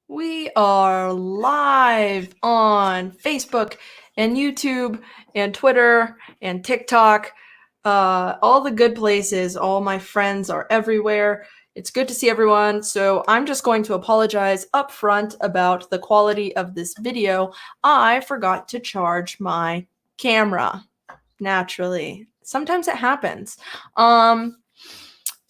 We are live on Facebook and YouTube and Twitter and TikTok, all the good places. All my friends are everywhere. It's good to see everyone. So I'm just going to apologize up front about the quality of this video. I forgot to charge my camera. Naturally. Sometimes it happens.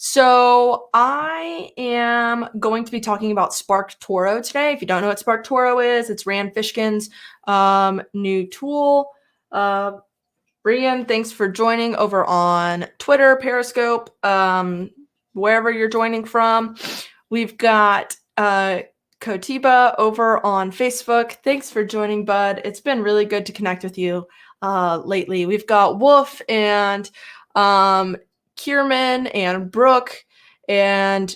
So I am going to be talking about Sparktoro today. If you don't know what Sparktoro is, it's Rand Fishkin's new tool. Brian, thanks for joining over on Twitter, Periscope, wherever you're joining from. We've got Kotiba over on Facebook. Thanks for joining, bud. It's been really good to connect with you lately. We've got Wolf and Kierman and Brooke and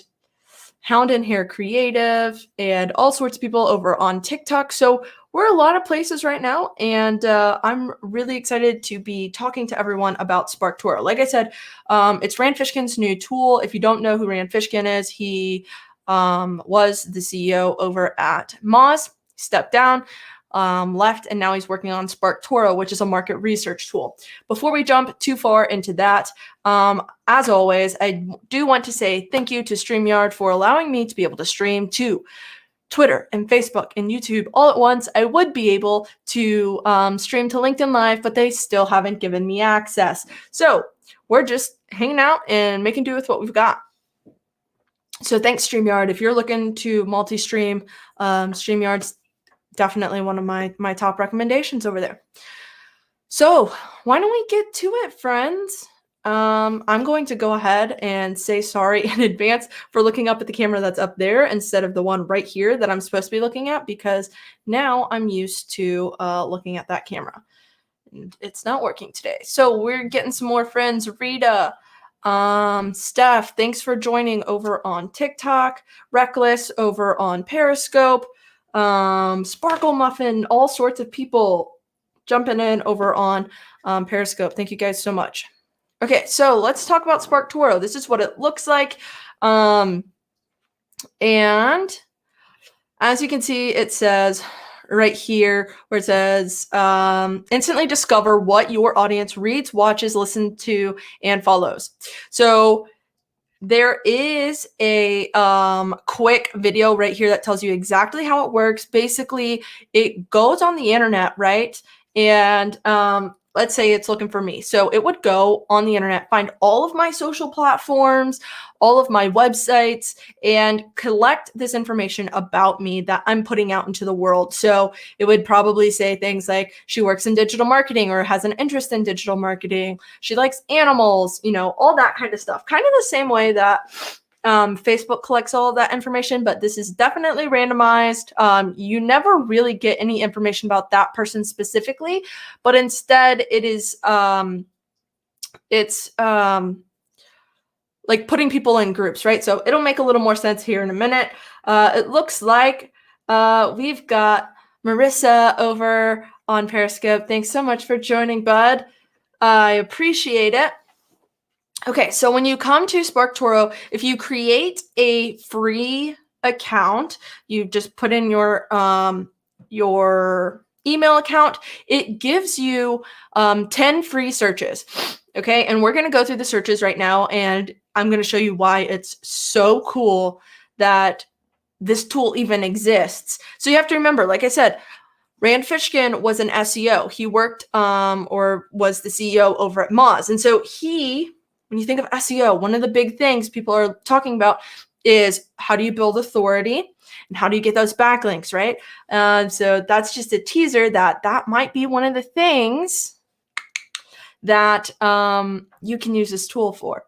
Hound and Hair Creative and all sorts of people over on TikTok. So we're a lot of places right now, and I'm really excited to be talking to everyone about Sparktoro. Like I said, it's Rand Fishkin's new tool. If you don't know who Rand Fishkin is, he was the CEO over at Moz, stepped down, left, and now he's working on Sparktoro, which is a market research tool. Before we jump too far into that, as always, I do want to say thank you to StreamYard for allowing me to be able to stream to Twitter and Facebook and YouTube all at once. I would be able to stream to LinkedIn Live, but they still haven't given me access. So we're just hanging out and making do with what we've got. So thanks, StreamYard. If you're looking to multi-stream, StreamYard's definitely one of my top recommendations over there. So why don't we get to it, friends? I'm going to go ahead and say sorry in advance for looking up at the camera that's up there instead of the one right here that I'm supposed to be looking at, because now I'm used to looking at that camera. And it's not working today. So we're getting some more friends. Rita, Steph, thanks for joining over on TikTok. Reckless over on Periscope. Sparkle Muffin, all sorts of people jumping in over on Periscope. Thank you guys so much. Okay, so let's talk about Sparktoro. This is what it looks like. And as you can see, it says right here where it says instantly discover what your audience reads, watches, listens to, and follows. So there is a quick video right here that tells you exactly how it works. Basically, it goes on the internet, right? And let's say it's looking for me. So it would go on the internet, find all of my social platforms, all of my websites, and collect this information about me that I'm putting out into the world. So it would probably say things like she works in digital marketing or has an interest in digital marketing. She likes animals, you know, all that kind of stuff. Kind of the same way that Facebook collects all of that information, but this is definitely randomized. You never really get any information about that person specifically, but instead it is like putting people in groups, right? So it'll make a little more sense here in a minute. It looks like we've got Marissa over on Periscope. Thanks so much for joining, bud. I appreciate it. Okay, so when you come to Sparktoro, if you create a free account, you just put in your email account, it gives you 10 free searches. Okay, and we're going to go through the searches right now, and I'm going to show you why it's so cool that this tool even exists. So you have to remember, like I said, Rand Fishkin was an SEO. He worked or was the CEO over at Moz. And so when you think of SEO, one of the big things people are talking about is how do you build authority and how do you get those backlinks, right? So that's just a teaser that might be one of the things that you can use this tool for.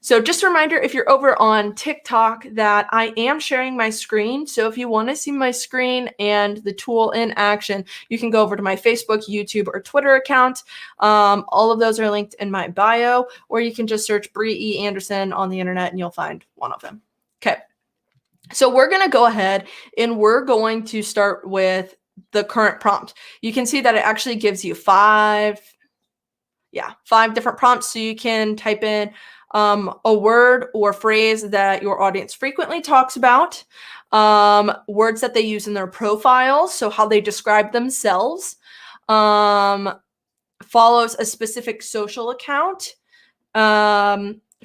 So just a reminder, if you're over on TikTok, that I am sharing my screen. So if you want to see my screen and the tool in action, you can go over to my Facebook, YouTube, or Twitter account. All of those are linked in my bio, or you can just search Bree E. Anderson on the internet and you'll find one of them. Okay. So we're going to go ahead and we're going to start with the current prompt. You can see that it actually gives you five different prompts. So you can type in a word or phrase that your audience frequently talks about. words that they use in their profiles, so how they describe themselves, follows a specific social account,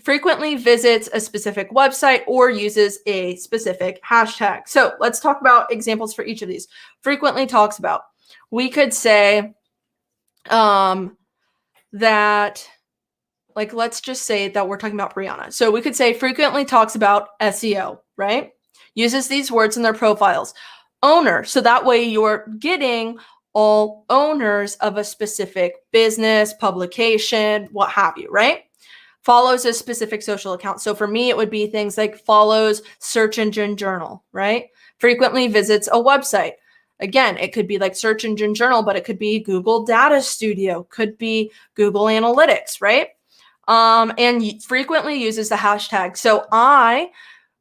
frequently visits a specific website, or uses a specific hashtag. So let's talk about examples for each of these. Frequently talks about. We could say that, like, let's just say that we're talking about Brianna. So we could say frequently talks about SEO, right? Uses these words in their profiles. Owner. So that way you're getting all owners of a specific business, publication, what have you, right? Follows a specific social account. So for me, it would be things like follows search engine journal, right? Frequently visits a website. Again, it could be like search engine journal, but it could be Google Data Studio, could be Google Analytics, right? And frequently uses the hashtag. So I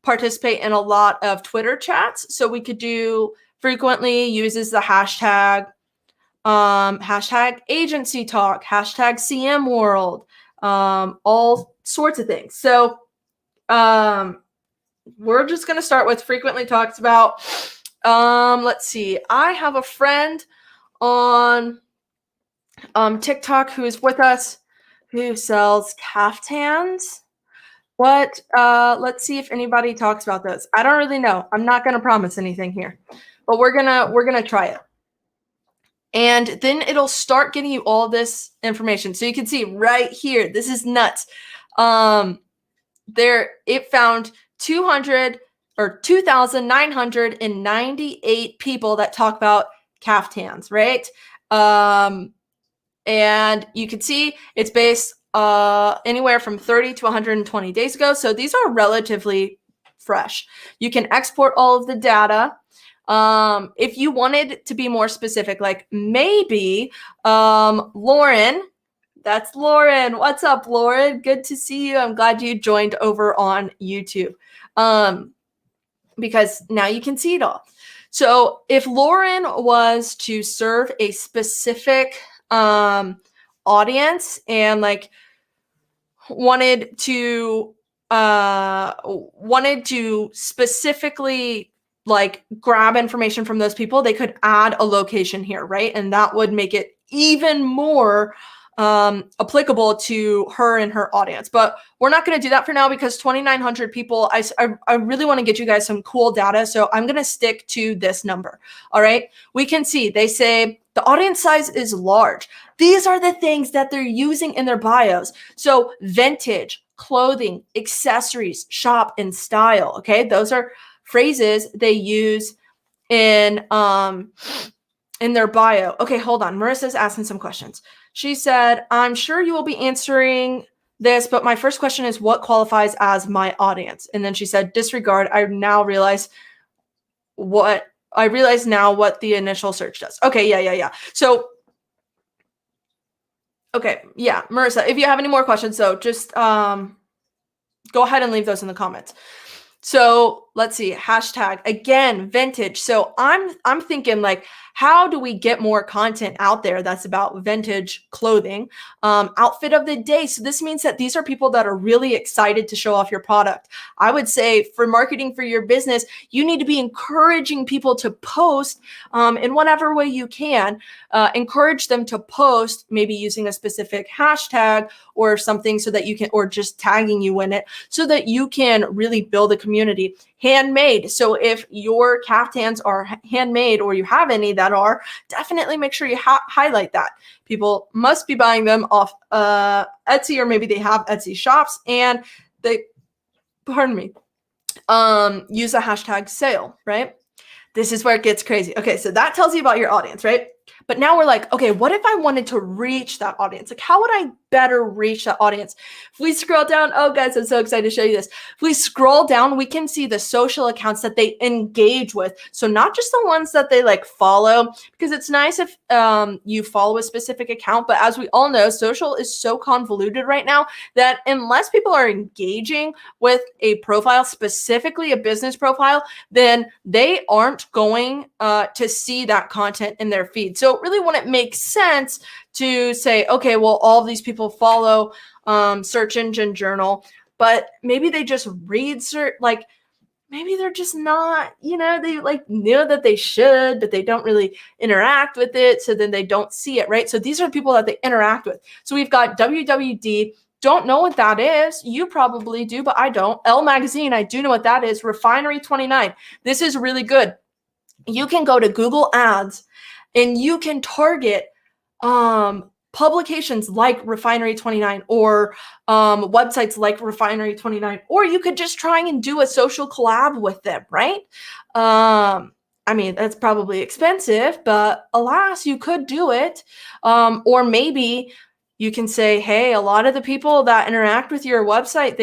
participate in a lot of Twitter chats. So we could do frequently uses the hashtag, hashtag agency talk, hashtag CM world, all sorts of things. So we're just going to start with frequently talks about. Let's see. I have a friend on TikTok who is with us who sells caftans. Let's see if anybody talks about those. I don't really know. I'm not going to promise anything here, but we're going to try it. And then it'll start getting you all this information. So you can see right here, this is nuts. It found 2,998 people that talk about caftans, right? And you can see it's based anywhere from 30 to 120 days ago. So these are relatively fresh. You can export all of the data. If you wanted to be more specific, like maybe Lauren, that's Lauren. What's up, Lauren? Good to see you. I'm glad you joined over on YouTube, because now you can see it all. So if Lauren was to serve a specific audience and like wanted to specifically like grab information from those people, they could add a location here, right? And that would make it even more applicable to her and her audience. But we're not going to do that for now because 2,900 people, I really want to get you guys some cool data. So I'm going to stick to this number. All right. We can see they say the audience size is large. These are the things that they're using in their bios. So vintage, clothing, accessories, shop, and style. Okay. Those are phrases they use in their bio. Okay, hold on. Marissa's asking some questions. She said, I'm sure you will be answering this, but my first question is what qualifies as my audience? And then she said, disregard. I realize now what the initial search does. Okay, yeah. So, okay, yeah, Marissa, if you have any more questions, so just go ahead and leave those in the comments. So let's see, hashtag again, vintage. So I'm thinking like, how do we get more content out there that's about vintage clothing? Outfit of the day. So this means that these are people that are really excited to show off your product. I would say for marketing for your business, you need to be encouraging people to post in whatever way you can. Encourage them to post, maybe using a specific hashtag or something so that you can, or just tagging you in it so that you can really build a community. Handmade. So if your caftans are handmade or you have any that are, definitely make sure you highlight that. People must be buying them off Etsy, or maybe they have Etsy shops and they, use a hashtag sale, right? This is where it gets crazy. Okay, so that tells you about your audience, right? But now we're like, okay, what if I wanted to reach that audience? Like, how would I better reach that audience? If we scroll down, oh guys, I'm so excited to show you this. If we scroll down, we can see the social accounts that they engage with. So not just the ones that they like follow, because it's nice if you follow a specific account, but as we all know, social is so convoluted right now that unless people are engaging with a profile, specifically a business profile, then they aren't going to see that content in their feed. So it really wouldn't make sense to say, okay, well, all of these people follow search engine journal, but maybe they just read maybe they're just not, they like know that they should, but they don't really interact with it. So then they don't see it, right? So these are the people that they interact with. So we've got WWD. Don't know what that is. You probably do, but I don't. L Magazine, I do know what that is. Refinery 29. This is really good. You can go to Google Ads and you can target publications like Refinery 29 or websites like Refinery 29, or you could just try and do a social collab with them, right? I mean, that's probably expensive, but alas, you could do it. Or maybe you can say, hey, a lot of the people that interact with your website,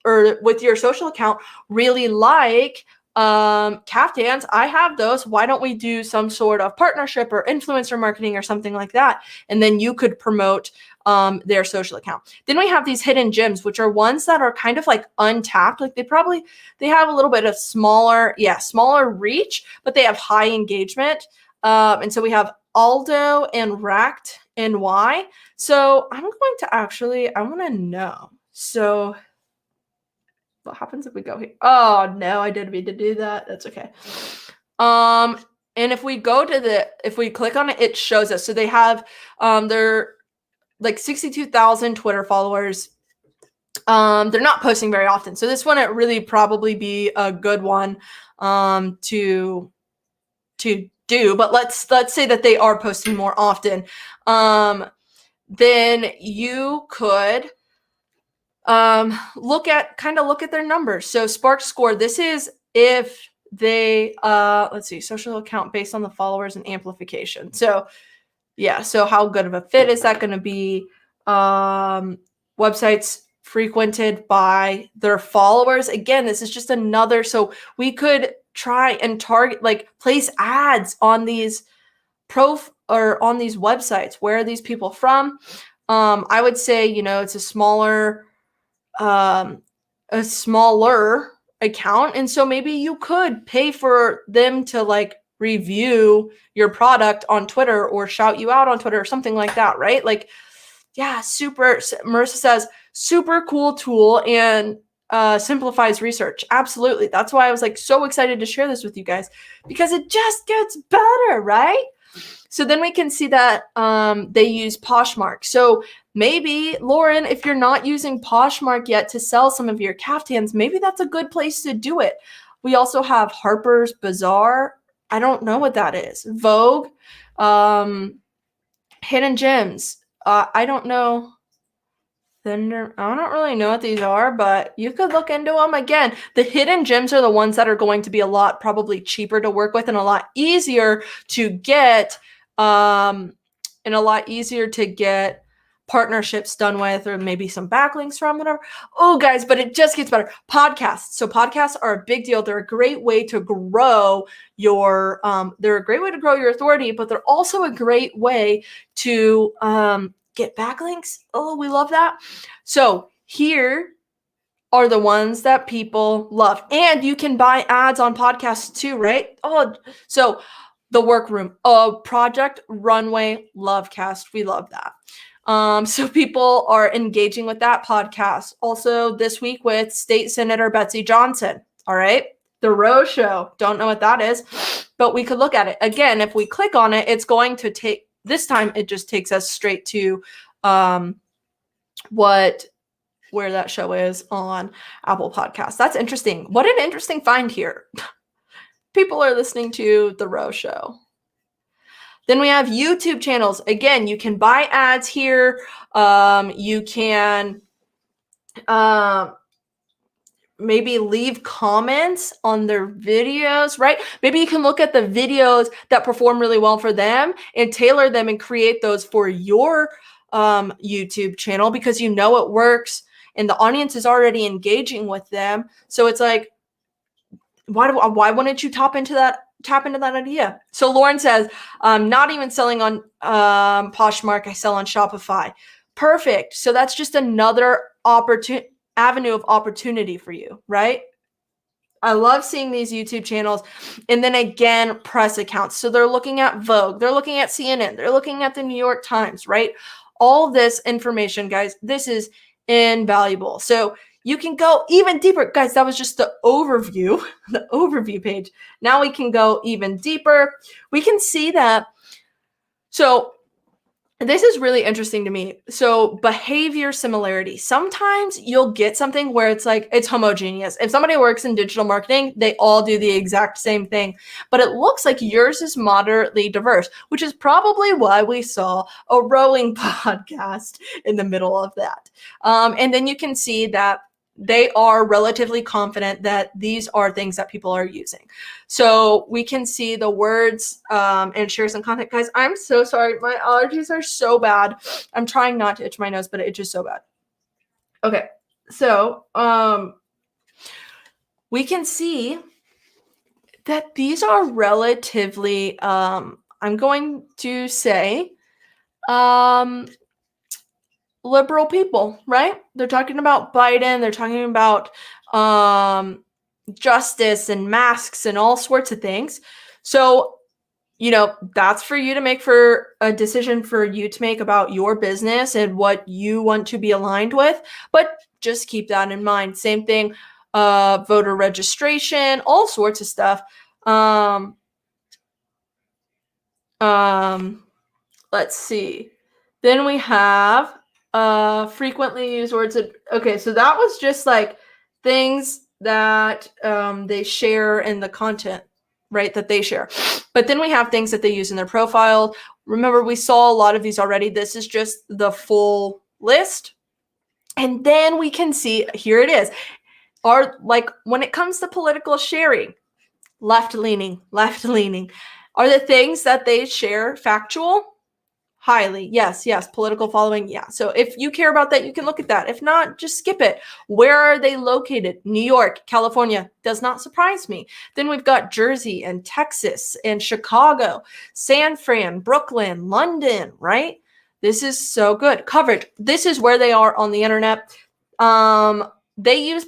or with your social account, really like caftans. I have those. Why don't we do some sort of partnership or influencer marketing or something like that? And then you could promote their social account. Then we have these hidden gems, which are ones that are kind of like untapped. Like they have a little bit of smaller reach, but they have high engagement. And so we have Aldo and Racked NY. So I'm going to I want to know. So what happens if we go here? Oh no, I didn't mean to do that. That's okay. And if we go to if we click on it, it shows us. So they have they're like 62,000 Twitter followers. They're not posting very often. So this one, it really probably be a good one to do. But let's say that they are posting more often. Then you could look at their numbers. So Spark Score, this is if they let's see, social account based on the followers and amplification. So yeah, so how good of a fit is that going to be? Websites frequented by their followers. Again, this is just another, so we could try and target, like place ads on these on these websites. Where are these people from? I would say, it's a smaller account. And so maybe you could pay for them to like review your product on Twitter or shout you out on Twitter or something like that, right? Like, yeah, Marissa says, super cool tool and simplifies research. Absolutely. That's why I was like so excited to share this with you guys, because it just gets better, right? So then we can see that they use Poshmark. So maybe, Lauren, if you're not using Poshmark yet to sell some of your caftans, maybe that's a good place to do it. We also have Harper's Bazaar. I don't know what that is. Vogue, Hidden Gems. I don't know. I don't really know what these are, but you could look into them. Again, the hidden gems are the ones that are going to be a lot probably cheaper to work with and a lot easier to get, partnerships done with, or maybe some backlinks from, whatever. Oh, guys, but it just gets better. Podcasts. So podcasts are a big deal. They're a great way to grow your authority, but they're also a great way to get backlinks. Oh, we love that. So here are the ones that people love. And you can buy ads on podcasts too, right? Oh, so The Workroom, Project Runway, Lovecast. We love that. So people are engaging with that podcast. Also this week with State Senator Betsy Johnson. All right. The Roe Show. Don't know what that is, but we could look at it. Again, if we click on it, it's going to take, this time it just takes us straight to where that show is on Apple Podcasts. That's interesting. What an interesting find here. People are listening to The Roe Show. Then we have YouTube channels. Again, you can buy ads here. You can maybe leave comments on their videos, right? Maybe you can look at the videos that perform really well for them and tailor them and create those for your YouTube channel, because you know it works and the audience is already engaging with them. So it's like, why wouldn't you tap into that idea? So Lauren says, not even selling on Poshmark, I sell on Shopify. Perfect. So that's just another avenue of opportunity for you, right? I love seeing these YouTube channels. And then again, press accounts. So they're looking at Vogue, they're looking at CNN, they're looking at the New York Times, right? All this information, guys, this is invaluable. So You can go even deeper. Guys, that was just the overview, the overview page. Now we can go even deeper. We can see that. So this is really interesting to me. So behavior similarity. Sometimes you'll get something where it's like, it's homogeneous. If somebody works in digital marketing, they all do the exact same thing. But it looks like yours is moderately diverse, which is probably why we saw a rowing podcast in the middle of that. And then you can see that they are relatively confident that these are things that people are using. So we can see the words and share some content. Guys, I'm so sorry. My allergies are so bad. I'm trying not to itch my nose, but it itches so bad. Okay, so we can see that these are relatively, I'm going to say, liberal people, right? They're talking about Biden. They're talking about justice and masks and all sorts of things. So, that's for you to make, for a decision for you to make about your business and what you want to be aligned with. But just keep that in mind. Same thing, voter registration, all sorts of stuff. Let's see. Then we have frequently used words. Okay, so that was just like things that they share in the content, right, that they share. But then we have things that they use in their profile. Remember, we saw a lot of these already. This is just the full list. And then we can see, here it is. Like when it comes to political sharing, left-leaning. Are the things that they share factual? Highly. Yes. Political following. Yeah. So if you care about that, you can look at that. If not, just skip it. Where are they located? New York, California. Does not surprise me. Then we've got Jersey and Texas and Chicago, San Fran, Brooklyn, London, right? This is so good. Coverage. This is where they are on the internet. They use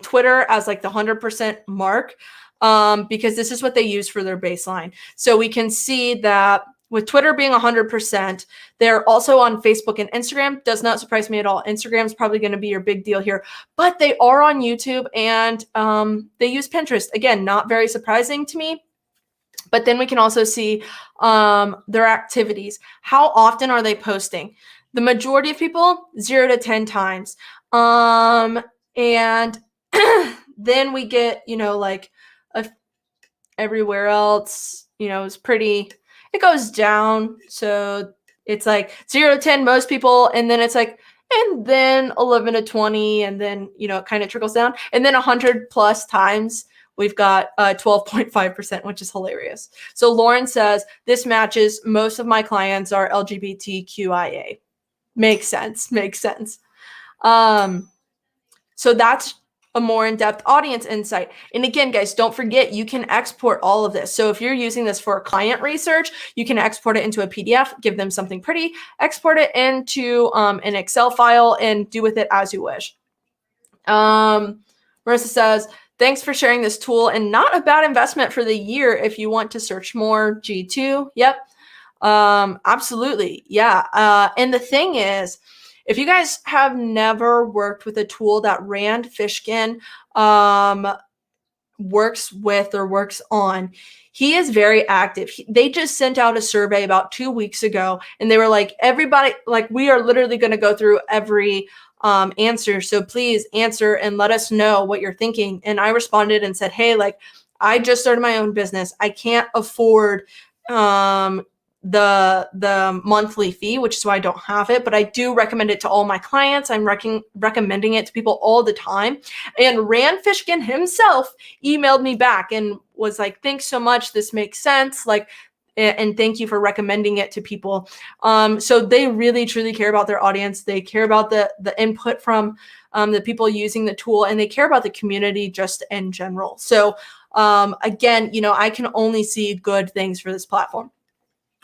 Twitter as like the 100% mark because this is what they use for their baseline. So we can see that with Twitter being 100%, they're also on Facebook and Instagram. Does not surprise me at all. Instagram's probably going to be your big deal here. But they are on YouTube and they use Pinterest. Again, not very surprising to me. But then we can also see their activities. How often are they posting? The majority of people, 0 to 10 times. And then we get, like everywhere else, is pretty... It goes down. So it's like 0 to 10, most people. And then it's like, and then 11 to 20. And then, it kind of trickles down. And then 100 plus times, we've got 12.5%, which is hilarious. So Lauren says, this matches. Most of my clients are LGBTQIA. Makes sense. So that's a more in-depth audience insight. And again, guys, don't forget, you can export all of this. So if you're using this for client research, you can export it into a PDF, give them something pretty, export it into an Excel file, and do with it as you wish. Marissa says, thanks for sharing this tool, and not a bad investment for the year if you want to search more. G2. Yep. Absolutely. Yeah. And the thing is, if you guys have never worked with a tool that Rand Fishkin works with or works on, he is very active. They just sent out a survey about 2 weeks ago, and they were like, everybody, like, we are literally going to go through every answer. So please answer and let us know what you're thinking. And I responded and said, hey, like, I just started my own business. I can't afford the monthly fee, which is why I don't have it, but I do recommend it to all my clients. I'm recommending it to people all the time. And Rand Fishkin himself emailed me back and was like, thanks so much. This makes sense. Like, and thank you for recommending it to people. So they really, truly care about their audience. They care about the input from the people using the tool, and they care about the community just in general. So again, I can only see good things for this platform.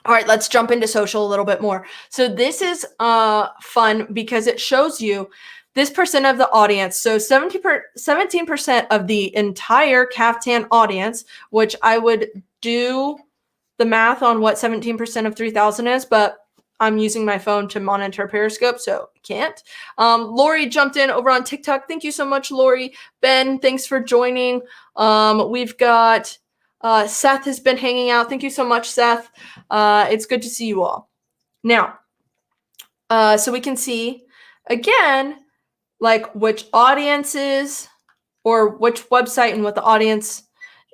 All right, let's jump into social a little bit more. So this is fun because it shows you this percent of the audience. So 17% of the entire Caftan audience, which I would do the math on what 17% of 3,000 is, but I'm using my phone to monitor Periscope, so I can't. Lori jumped in over on TikTok. Thank you so much, Lori. Ben, thanks for joining. We've got Seth has been hanging out. Thank you so much, Seth. It's good to see you all. Now, so we can see, again, like which audiences or which website and what the audience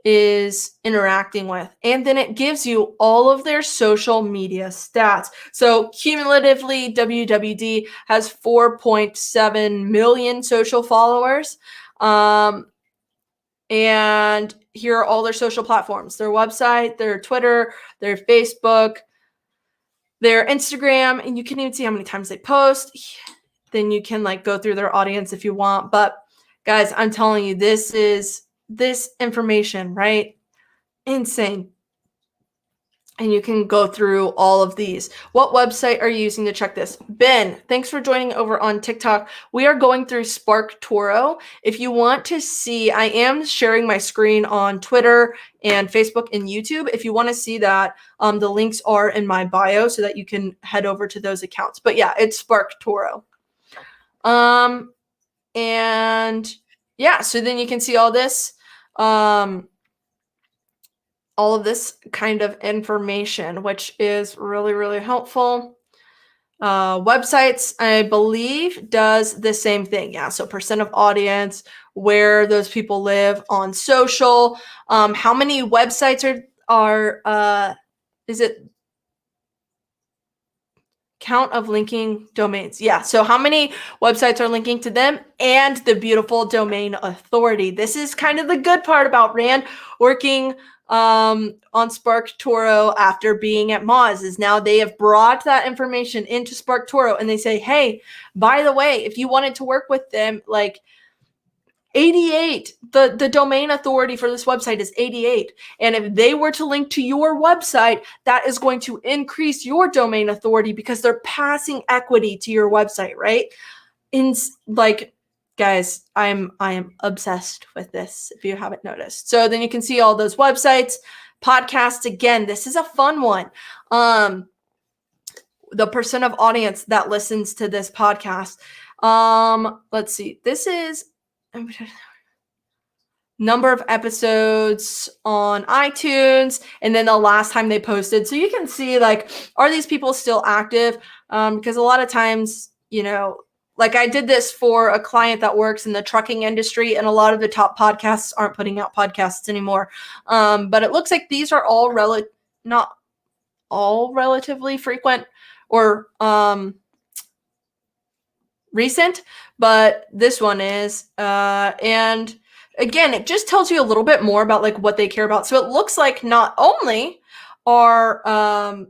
is interacting with. And then it gives you all of their social media stats. So cumulatively, WWD has 4.7 million social followers. And here are all their social platforms, their website, their Twitter, their Facebook, their Instagram, and you can even see how many times they post. Then you can like go through their audience if you want. But guys, I'm telling you, this information, right? Insane. And you can go through all of these. What website are you using to check this? Ben, thanks for joining over on TikTok. We are going through Sparktoro. If you want to see, I am sharing my screen on Twitter and Facebook and YouTube. If you want to see that, the links are in my bio so that you can head over to those accounts. But yeah, it's Sparktoro. And yeah, so then you can see all this, all of this kind of information, which is really, really helpful. Websites, I believe, does the same thing. Yeah, so percent of audience, where those people live on social, how many websites are is it count of linking domains? Yeah, so how many websites are linking to them and the beautiful domain authority. This is kind of the good part about Rand working on Sparktoro after being at Moz, is now they have brought that information into Sparktoro and they say, hey, by the way, if you wanted to work with them, like 88, the domain authority for this website is 88. And if they were to link to your website, that is going to increase your domain authority because they're passing equity to your website, right? Like, guys, I am obsessed with this, if you haven't noticed. So then you can see all those websites. Podcasts, again, this is a fun one. The percent of audience that listens to this podcast. Let's see. This is number of episodes on iTunes, and then the last time they posted. So you can see, like, are these people still active? Because a lot of times, you know, like I did this for a client that works in the trucking industry, and a lot of the top podcasts aren't putting out podcasts anymore. But it looks like these are all not all relatively frequent or recent, but this one is. And again, it just tells you a little bit more about like what they care about. So it looks like not only are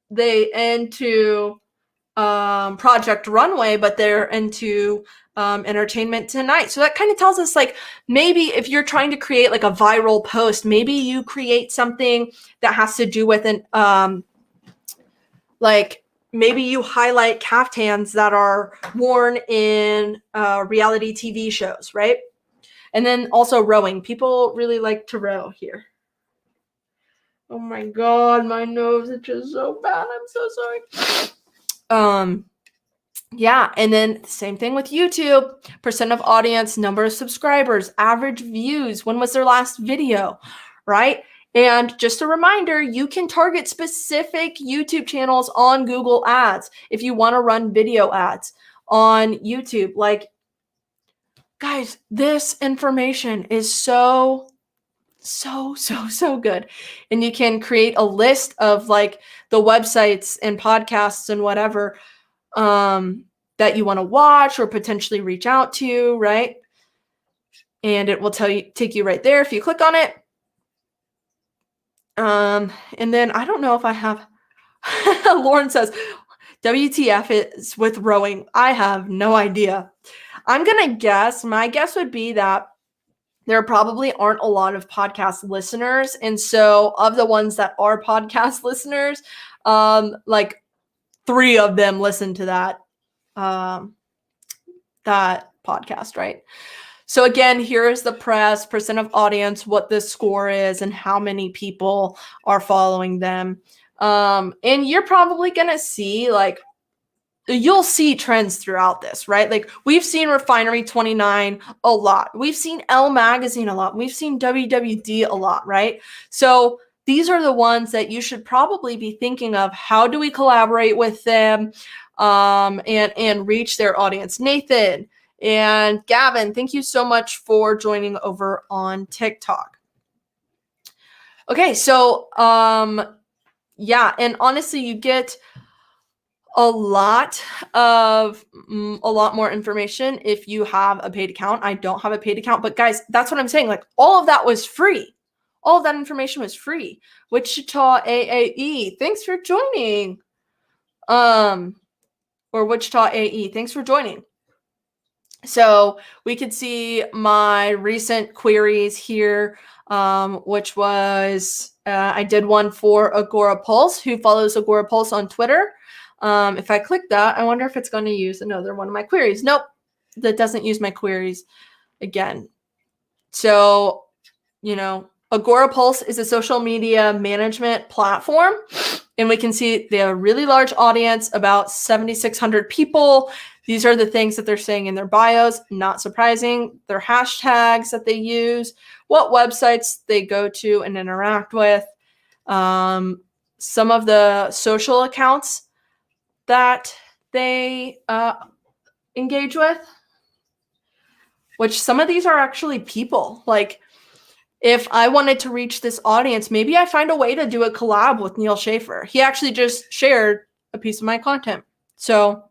they into Project Runway, but they're into Entertainment Tonight. So that kind of tells us, like, maybe if you're trying to create like a viral post, maybe you create something that has to do with an like maybe you highlight caftans that are worn in reality TV shows, right? And then also rowing. People really like to row here. Oh my God, my nose itches so bad. I'm so sorry. Yeah, and then same thing with YouTube. Percent of audience, number of subscribers, average views, when was their last video, right? And just a reminder, you can target specific YouTube channels on Google Ads if you want to run video ads on YouTube. Like, guys, this information is so good. And you can create a list of like the websites and podcasts and whatever that you want to watch or potentially reach out to, right? And it will take you right there if you click on it. And then I don't know if I have, Lauren says, WTF is with rowing. I have no idea. I'm going to guess, my guess would be that there probably aren't a lot of podcast listeners. And so of the ones that are podcast listeners, like 3 of them listen to that podcast, right? So again, here is the press, percent of audience, what the score is, and how many people are following them. And you're probably going to see like, you'll see trends throughout this, right? Like we've seen Refinery 29 a lot. We've seen Elle Magazine a lot. We've seen WWD a lot, right? So these are the ones that you should probably be thinking of. How do we collaborate with them and reach their audience? Nathan and Gavin, thank you so much for joining over on TikTok. Okay, so yeah, and honestly, you get a lot more information if you have a paid account. I don't have a paid account, but guys, that's what I'm saying. Like all of that was free. All of that information was free. Wichita AAE, thanks for joining. Or Wichita AE, thanks for joining. So we could see my recent queries here, which was I did one for Agora Pulse, who follows Agora Pulse on Twitter. If I click that, I wonder if it's going to use another one of my queries. Nope, that doesn't use my queries again. So, you know, Agora Pulse is a social media management platform, and we can see they have a really large audience, about 7,600 people. These are the things that they're saying in their bios. Not surprising. Their hashtags that they use, what websites they go to and interact with, some of the social accounts that they engage with, which some of these are actually people. Like if I wanted to reach this audience, maybe I find a way to do a collab with Neil Schaefer. He actually just shared a piece of my content. So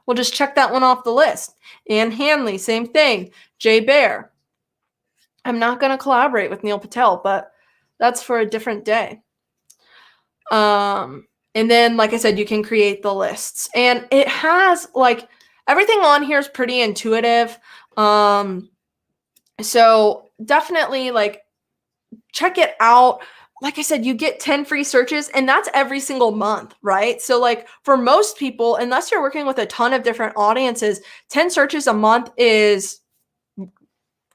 we'll just check that one off the list. Ann Hanley, same thing. Jay Bear. I'm not going to collaborate with Neil Patel, but that's for a different day. And then, like I said, you can create the lists. And it has, like, everything on here is pretty intuitive. So definitely, like, check it out. Like I said, you get 10 free searches, and that's every single month, right? So like for most people, unless you're working with a ton of different audiences, 10 searches a month is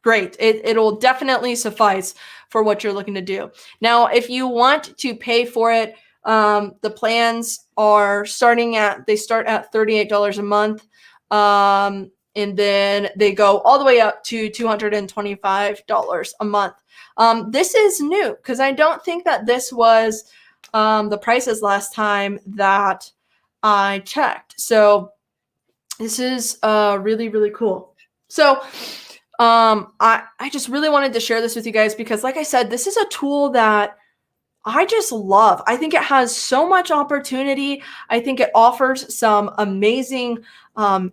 great. It'll definitely suffice for what you're looking to do. Now, if you want to pay for it, the plans are start at $38 a month. And then they go all the way up to $225 a month. This is new because I don't think that this was the prices last time that I checked. So this is really, really cool. So I just really wanted to share this with you guys because, like I said, this is a tool that I just love. I think it has so much opportunity. I think it offers some amazing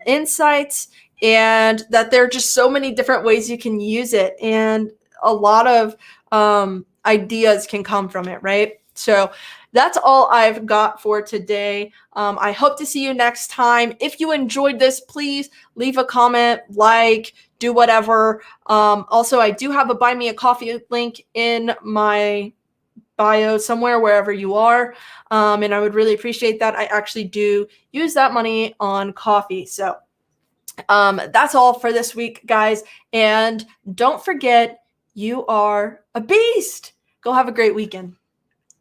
insights, and that there are just so many different ways you can use it, and a lot of ideas can come from it, right? So that's all I've got for today. I hope to see you next time. If you enjoyed this, please leave a comment, like, do whatever. Also, I do have a Buy Me a Coffee link in my bio somewhere, wherever you are. And I would really appreciate that. I actually do use that money on coffee. So that's all for this week, guys. And don't forget, you are a beast. Go have a great weekend.